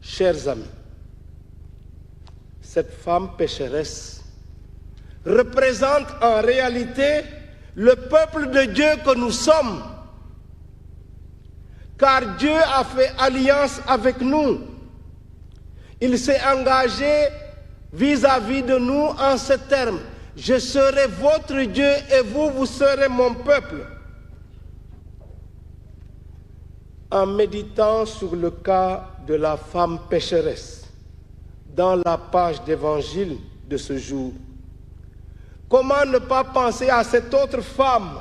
Chers amis, cette femme pécheresse représente en réalité le peuple de Dieu que nous sommes, car Dieu a fait alliance avec nous. Il s'est engagé vis-à-vis de nous en ces termes: je serai votre Dieu et vous, vous serez mon peuple. En méditant sur le cas de la femme pécheresse dans la page d'évangile de ce jour, comment ne pas penser à cette autre femme,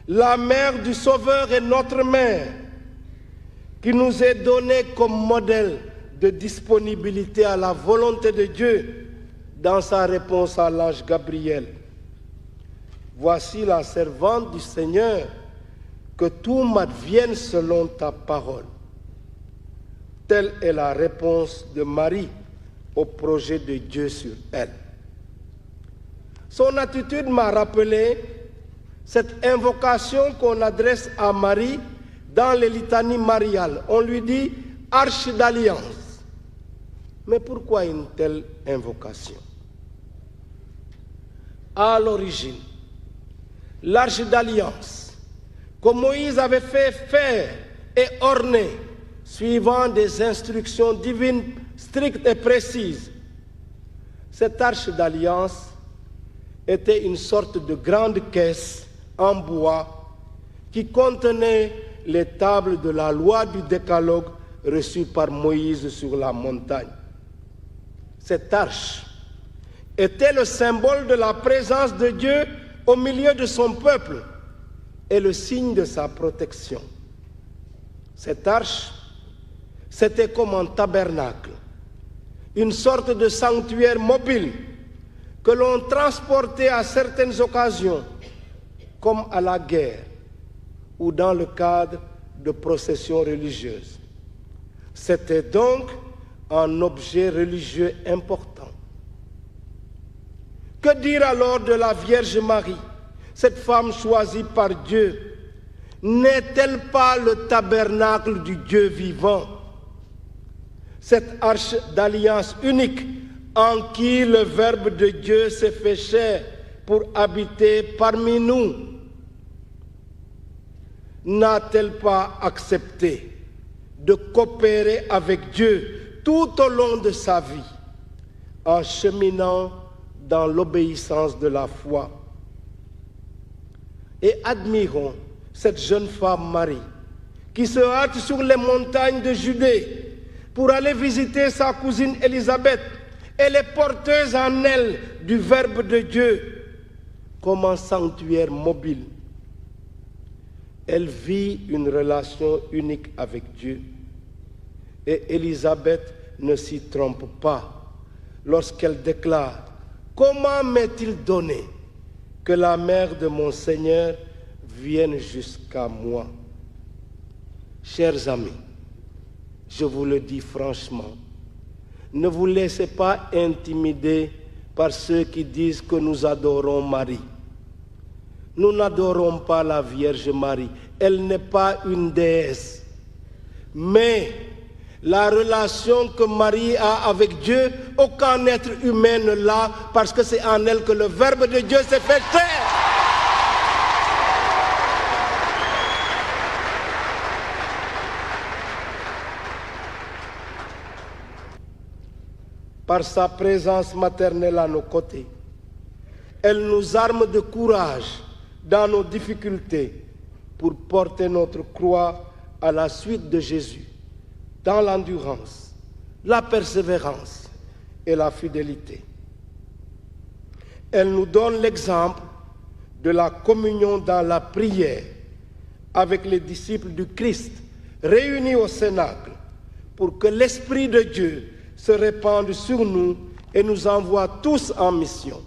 la mère du Sauveur et notre mère, qui nous est donnée comme modèle de disponibilité à la volonté de Dieu dans sa réponse à l'ange Gabriel. Voici la servante du Seigneur, que tout m'advienne selon ta parole. Telle est la réponse de Marie au projet de Dieu sur elle. Son attitude m'a rappelé cette invocation qu'on adresse à Marie dans les litanies mariales. On lui dit « Arche d'alliance ». Mais pourquoi une telle invocation? À l'origine, l'arche d'alliance que Moïse avait fait faire et orner, suivant des instructions divines strictes et précises. Cette arche d'alliance était une sorte de grande caisse en bois qui contenait les tables de la loi du décalogue reçue par Moïse sur la montagne. Cette arche était le symbole de la présence de Dieu au milieu de son peuple et le signe de sa protection. Cette arche, c'était comme un tabernacle, une sorte de sanctuaire mobile que l'on transportait à certaines occasions, comme à la guerre ou dans le cadre de processions religieuses. C'était donc un objet religieux important. Que dire alors de la Vierge Marie, cette femme choisie par Dieu? N'est-elle pas le tabernacle du Dieu vivant? Cette arche d'alliance unique en qui le Verbe de Dieu s'est fait chair pour habiter parmi nous, n'a-t-elle pas accepté de coopérer avec Dieu tout au long de sa vie, en cheminant dans l'obéissance de la foi? Et admirons cette jeune femme Marie, qui se hâte sur les montagnes de Judée pour aller visiter sa cousine Élisabeth. Elle est porteuse en elle du Verbe de Dieu comme un sanctuaire mobile. Elle vit une relation unique avec Dieu. Et Élisabeth ne s'y trompe pas lorsqu'elle déclare: comment m'est-il donné que la mère de mon Seigneur vienne jusqu'à moi? Chers amis, je vous le dis franchement, ne vous laissez pas intimider par ceux qui disent que nous adorons Marie. Nous n'adorons pas la Vierge Marie, elle n'est pas une déesse. Mais la relation que Marie a avec Dieu, aucun être humain ne l'a, parce que c'est en elle que le Verbe de Dieu s'est fait chair. Par sa présence maternelle à nos côtés, elle nous arme de courage dans nos difficultés pour porter notre croix à la suite de Jésus, dans l'endurance, la persévérance et la fidélité. Elle nous donne l'exemple de la communion dans la prière avec les disciples du Christ réunis au Cénacle pour que l'Esprit de Dieu se répande sur nous et nous envoie tous en mission.